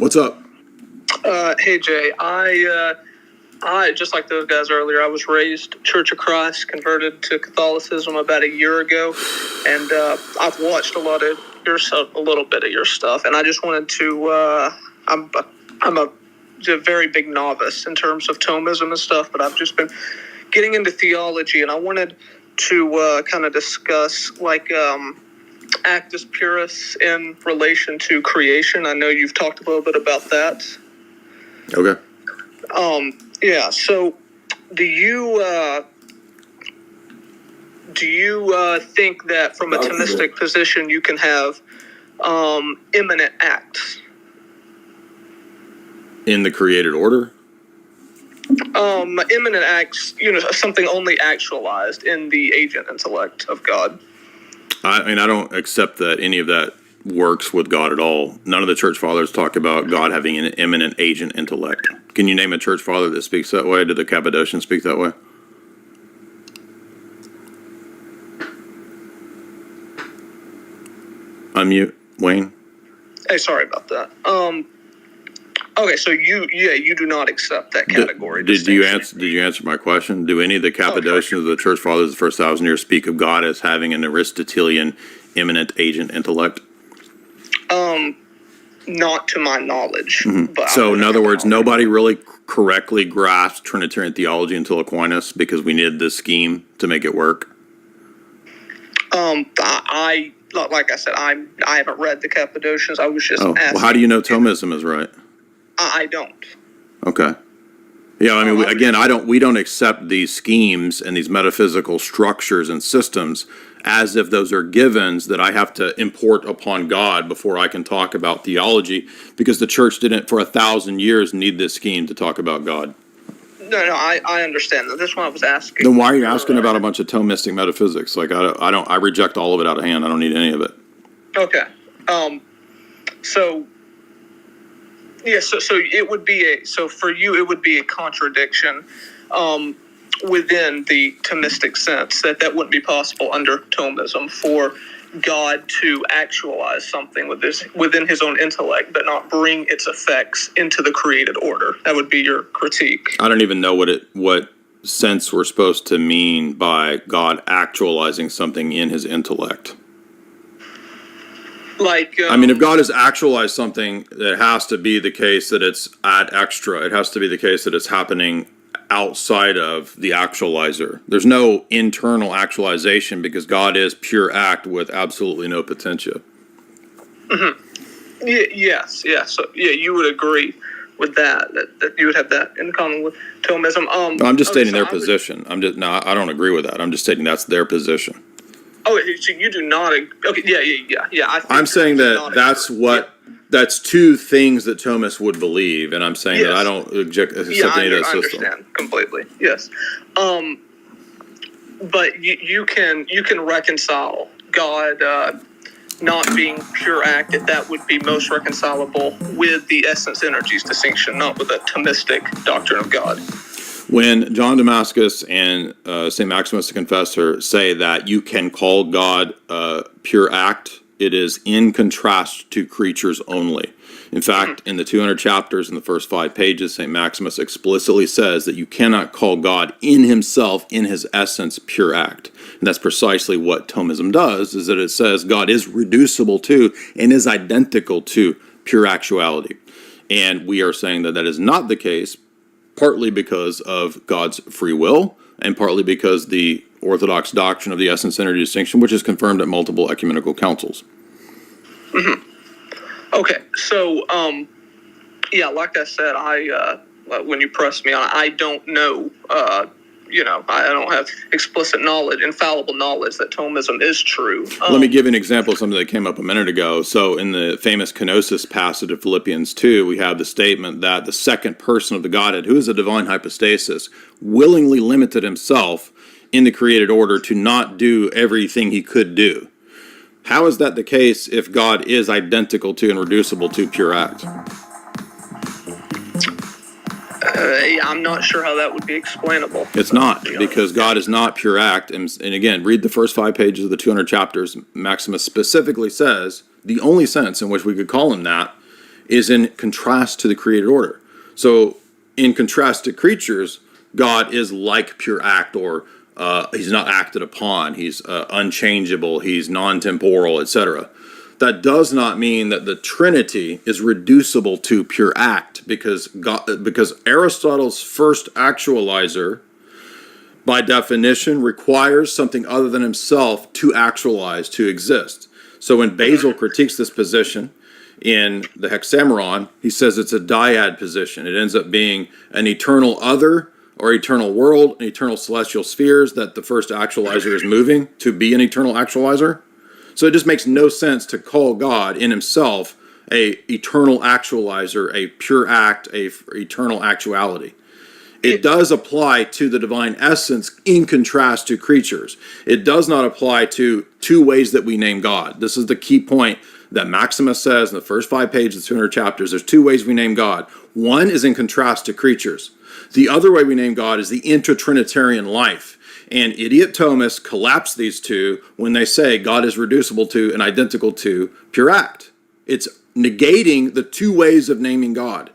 What's up? Hey Jay, I just like those guys earlier. I was raised Church of Christ, converted to Catholicism about a year ago, and I've watched a little bit of your stuff, and I just wanted to. I'm a very big novice in terms of Thomism and stuff, but I've just been getting into theology, and I wanted to kind of discuss Actus Purus in relation to creation. I know you've talked a little bit about that. Okay. Yeah. So, do you think that from a Thomistic position you can have immanent acts In the created order? Immanent acts, something only actualized in the agent intellect of God? I mean, I don't accept that any of that works with God at all. None of the church fathers talk about God having an immanent agent intellect. Can you name a church father that speaks that way? Do the Cappadocians speak that way? Unmute, Wayne. Hey, sorry about that. Okay, so you do not accept that category. Did you answer my question? Do any of the Cappadocians of the church fathers of the first 1,000 years speak of God as having an Aristotelian immanent agent intellect? Not to my knowledge. Mm-hmm. But so, in other words, nobody really correctly grasped Trinitarian theology until Aquinas because we needed this scheme to make it work. Like I said, I haven't read the Cappadocians. I was just asking. Well, how do you know Thomism is right? I don't. Okay. Yeah, I mean, we don't accept these schemes and these metaphysical structures and systems as if those are givens that I have to import upon God before I can talk about theology, because the church didn't for 1,000 years need this scheme to talk about God. No, I understand that. That's why I was asking. Then why are you asking about a bunch of Thomistic metaphysics? Like, I reject all of it out of hand. I don't need any of it. Okay. So it would be for you it would be a contradiction within the Thomistic sense that wouldn't be possible under Thomism for God to actualize something within his own intellect, but not bring its effects into the created order. That would be your critique. I don't even know what sense we're supposed to mean by God actualizing something in his intellect. I mean, if God has actualized something, it has to be the case that it's ad extra. It has to be the case that it's happening outside of the actualizer. There's no internal actualization because God is pure act with absolutely no potentia. Mm-hmm. Yes. So, you would agree with that you would have that in common with Thomism. I'm just stating their position. I don't agree with that. I'm just stating that's their position. Oh, so you do not. Okay, yeah. I'm saying that's two things that Thomists would believe, and I'm saying that I don't accept any of that system. I understand completely. Yes, but you can reconcile God not being pure act. That would be most reconcilable with the essence energies distinction, not with a Thomistic doctrine of God. When John Damascus and St. Maximus the Confessor say that you can call God pure act, it is in contrast to creatures only. In fact, in the 200 chapters in the first 5 pages, St. Maximus explicitly says that you cannot call God in himself, in his essence, pure act. And that's precisely what Thomism does, is that it says God is reducible to and is identical to pure actuality. And we are saying that that is not the case, partly because of God's free will, and partly because the Orthodox doctrine of the essence-energy distinction, which is confirmed at multiple ecumenical councils. Mm-hmm. Okay, so, like I said, when you pressed me on it, I don't know, I don't have explicit knowledge, infallible knowledge that Thomism is true. Let me give you an example of something that came up a minute ago. So in the famous kenosis passage of Philippians 2, we have the statement that the second person of the Godhead, who is a divine hypostasis, willingly limited himself in the created order to not do everything he could do. How is that the case if God is identical to and reducible to pure act? I'm not sure how that would be explainable. It's not, because God is not pure act. And again, read the first 5 pages of the 200 chapters. Maximus specifically says the only sense in which we could call him that is in contrast to the created order. So in contrast to creatures, God is like pure act, or he's not acted upon, he's unchangeable, he's non-temporal, etc. That does not mean that the Trinity is reducible to pure act, because Aristotle's first actualizer, by definition, requires something other than himself to actualize, to exist. So when Basil critiques this position in the Hexameron, he says it's a dyad position. It ends up being an eternal other, or eternal world, and eternal celestial spheres that the first actualizer is moving to be an eternal actualizer. So it just makes no sense to call God in himself a eternal actualizer, a pure act, a eternal actuality. It does apply to the divine essence in contrast to creatures. It does not apply to two ways that we name God. This is the key point that Maximus says in the first 5 pages, 200 chapters. There's two ways we name God. One is in contrast to creatures. The other way we name God is the intra-Trinitarian life. And idiot Thomists collapse these two when they say God is reducible to and identical to pure act. It's negating the two ways of naming God.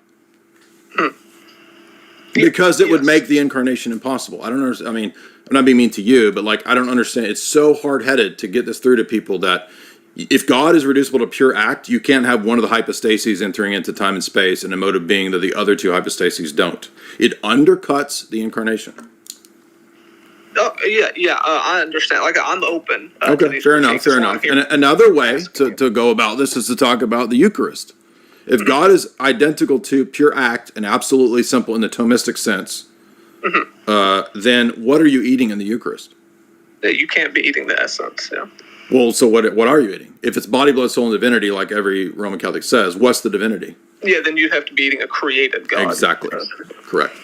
Because it would make the incarnation impossible. I don't understand. I mean, I'm not being mean to you, but I don't understand. It's so hard-headed to get this through to people that if God is reducible to pure act, you can't have one of the hypostases entering into time and space and a mode of being that the other two hypostases don't. It undercuts the incarnation. Oh, I understand. I'm open. Okay, fair enough. And another way to go about this is to talk about the Eucharist. If God is identical to pure act and absolutely simple in the Thomistic sense, then what are you eating in the Eucharist? You can't be eating the essence, yeah. Well, so what are you eating? If it's body, blood, soul, and divinity, like every Roman Catholic says, what's the divinity? Yeah, then you'd have to be eating a created God. Exactly. Correct.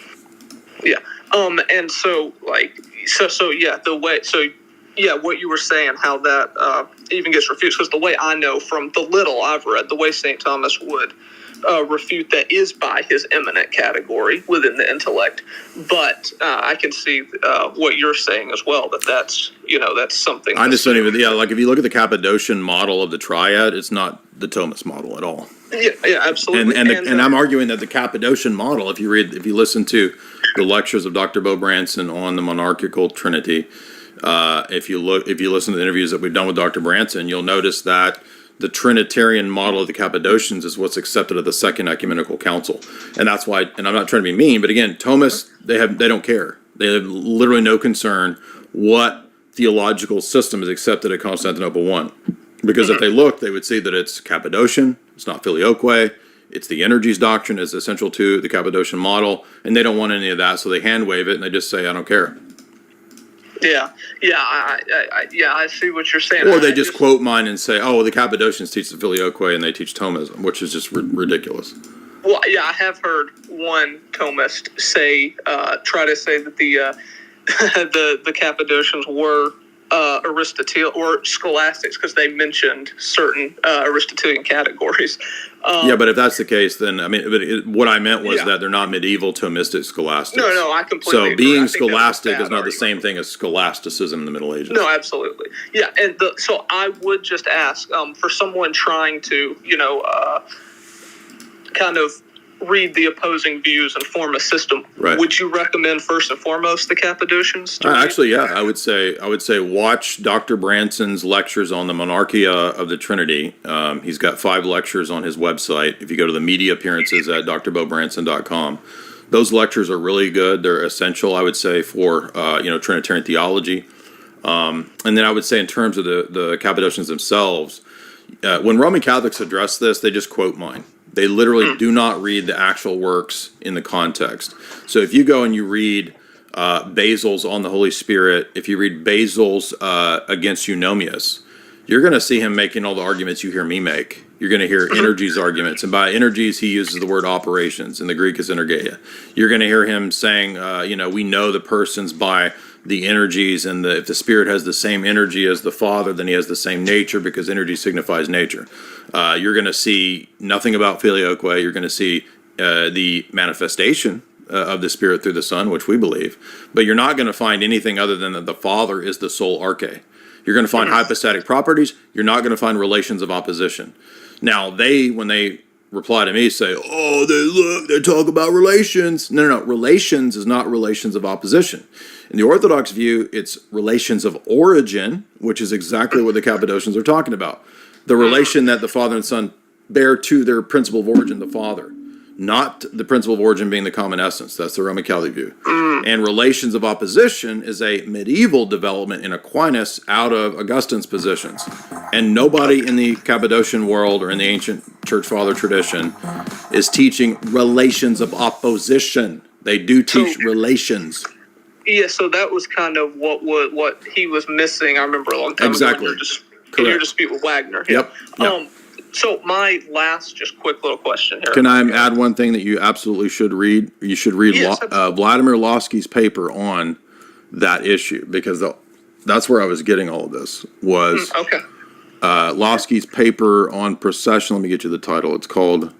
Yeah. And so what you were saying, how that even gets refused, because the way I know from the little I've read, the way St. Thomas would refute that is by his eminent category within the intellect. But I can see what you're saying as well, that's something. I just don't even, if you look at the Cappadocian model of the triad, it's not the Thomist model at all. Yeah, absolutely. And I'm arguing that the Cappadocian model, if you listen to the lectures of Dr. Bo Branson on the monarchical Trinity, if you listen to the interviews that we've done with Dr. Branson, you'll notice that the Trinitarian model of the Cappadocians is what's accepted at the Second Ecumenical Council, and that's why. And I'm not trying to be mean, but again, Thomists they don't care. They have literally no concern what theological system is accepted at Constantinople I, because if they look, they would see that it's Cappadocian, it's not Filioque, it's the energies doctrine is essential to the Cappadocian model, and they don't want any of that, so they hand wave it and they just say, I don't care. I see what you're saying. Or they just quote mine and say, oh, the Cappadocians teach the Filioque and they teach Thomism, which is just ridiculous. Well, yeah, I have heard one Thomist try to say that the Cappadocians were Aristotelian or scholastics because they mentioned certain Aristotelian categories. But if that's the case, then what I meant was that they're not medieval Thomistic scholastics. No, I completely agree. Being scholastic is not the same thing as scholasticism in the Middle Ages. No, absolutely. Yeah, and so I would just ask for someone trying to kind of read the opposing views and form a system. Right. Would you recommend first and foremost the Cappadocians? I would say watch Dr. Branson's lectures on the Monarchia of the Trinity. He's got 5 lectures on his website. If you go to the media appearances at drbobranson.com, those lectures are really good. They're essential, I would say, for Trinitarian theology. And then I would say in terms of the Cappadocians themselves, when Roman Catholics address this, they just quote mine. They literally do not read the actual works in the context. So if you go and you read Basil's on the Holy Spirit, if you read Basil's against Eunomius, you're going to see him making all the arguments you hear me make. You're going to hear energies arguments. And by energies, he uses the word operations. In the Greek, is energeia. You're going to hear him saying, we know the persons by the energies, and if the Spirit has the same energy as the Father, then he has the same nature because energy signifies nature. You're going to see nothing about filioque. You're going to see the manifestation of the Spirit through the Son, which we believe. But you're not going to find anything other than that the Father is the sole arche. You're going to find hypostatic properties. You're not going to find relations of opposition. Now, when they reply to me say, "Oh, they talk about relations." No. Relations is not relations of opposition. In the Orthodox view, it's relations of origin, which is exactly what the Cappadocians are talking about. The relation that the Father and Son bear to their principle of origin, the Father, not the principle of origin being the common essence. That's the Roman Catholic view. And relations of opposition is a medieval development in Aquinas out of Augustine's positions. And nobody in the Cappadocian world or in the ancient church father tradition is teaching relations of opposition. They do teach relations. Yeah, so that was kind of what he was missing. I remember a long time ago in your dispute with Wagner. Yep. So my last, just quick little question here. Can I add one thing that you absolutely should read? You should read Vladimir Lossky's paper on that issue, because that's where I was getting all of this. Was Lossky's paper on procession. Let me get you the title. It's called.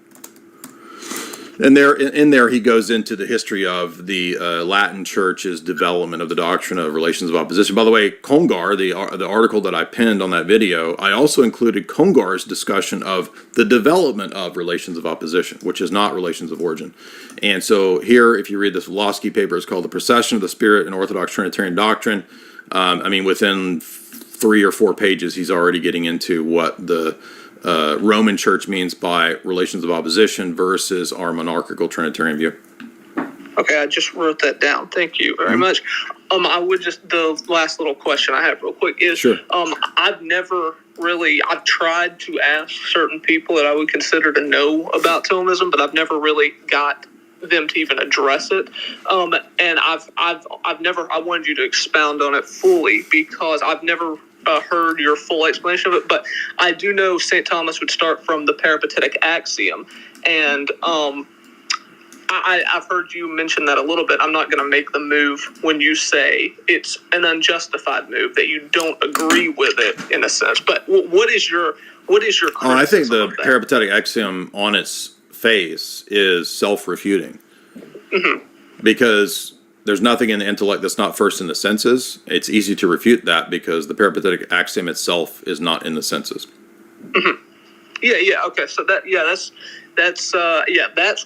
And in there, he goes into the history of the Latin Church's development of the doctrine of relations of opposition. By the way, Congar, the article that I pinned on that video, I also included Congar's discussion of the development of relations of opposition, which is not relations of origin. And so here, if you read this Losky paper, it's called The Procession of the Spirit in Orthodox Trinitarian Doctrine. Within 3 or 4 pages, he's already getting into what the Roman Church means by relations of opposition versus our monarchical Trinitarian view. Okay, I just wrote that down. Thank you very much. The last little question I have real quick is, I've tried to ask certain people that I would consider to know about Thomism, but I've never really got them to even address it. And I wanted you to expound on it fully, because I've never heard your full explanation of it, but I do know St. Thomas would start from the peripatetic axiom, and I've heard you mention that a little bit. I'm not going to make the move when you say it's an unjustified move, that you don't agree with it in a sense. But what is your criticism? I think the peripatetic axiom on its face is self-refuting, because there's nothing in the intellect that's not first in the senses. It's easy to refute that because the peripatetic axiom itself is not in the senses. Okay. So that's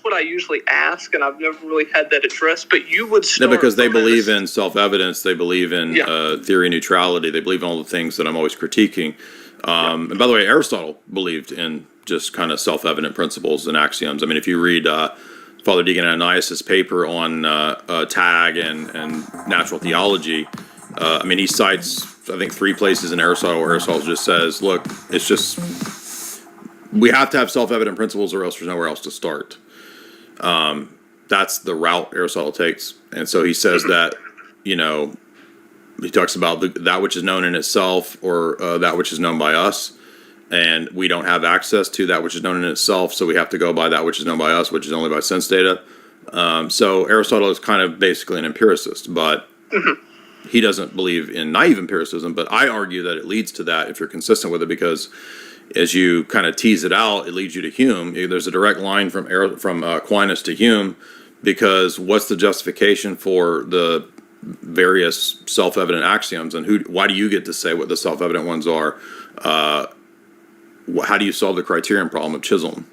what I usually ask, and I've never really had that addressed. But you would start because they believe in self-evidence, they believe in theory neutrality, they believe in all the things that I'm always critiquing. And by the way, Aristotle believed in just kind of self-evident principles and axioms. I mean, if you read Father Deacon Ananias' paper on tag and natural theology, he cites, I think, 3 places in Aristotle where Aristotle just says, look, it's just, we have to have self-evident principles or else there's nowhere else to start. That's the route Aristotle takes. And so he says that, he talks about that which is known in itself, or that which is known by us. And we don't have access to that which is known in itself, so we have to go by that which is known by us, which is only by sense data. So Aristotle is kind of basically an empiricist, but he doesn't believe in naive empiricism. But I argue that it leads to that if you're consistent with it, because as you kind of tease it out, it leads you to Hume. There's a direct line from Aquinas to Hume, because what's the justification for the various self-evident axioms, and why do you get to say what the self-evident ones are? How do you solve the criterion problem of Chisholm?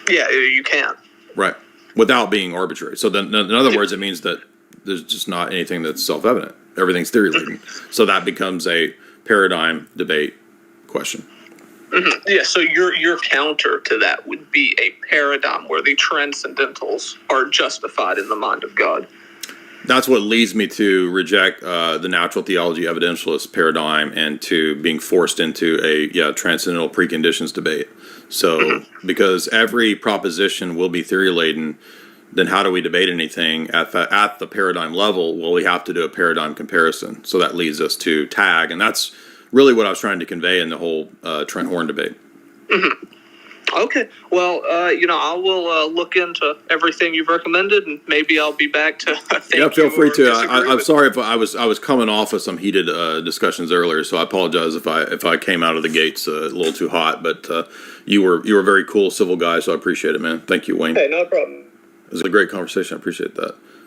Yeah, you can't. Right. Without being arbitrary. So then, in other words, it means that there's just not anything that's self-evident. Everything's theory-laden. So that becomes a paradigm debate question. Yeah, so your counter to that would be a paradigm where the transcendentals are justified in the mind of God. That's what leads me to reject the natural theology evidentialist paradigm and to being forced into a transcendental preconditions debate. So because every proposition will be theory-laden, then how do we debate anything at the paradigm level? Well, we have to do a paradigm comparison. So that leads us to tag, and that's really what I was trying to convey in the whole Trent Horn debate. Okay. Well, I will look into everything you've recommended, and maybe I'll be back to thank you. Feel free to. I'm sorry if I was coming off of some heated discussions earlier, so I apologize if I came out of the gates a little too hot. But you were a very cool civil guy, so I appreciate it, man. Thank you, Wayne. Hey, no problem. It was a great conversation. I appreciate that.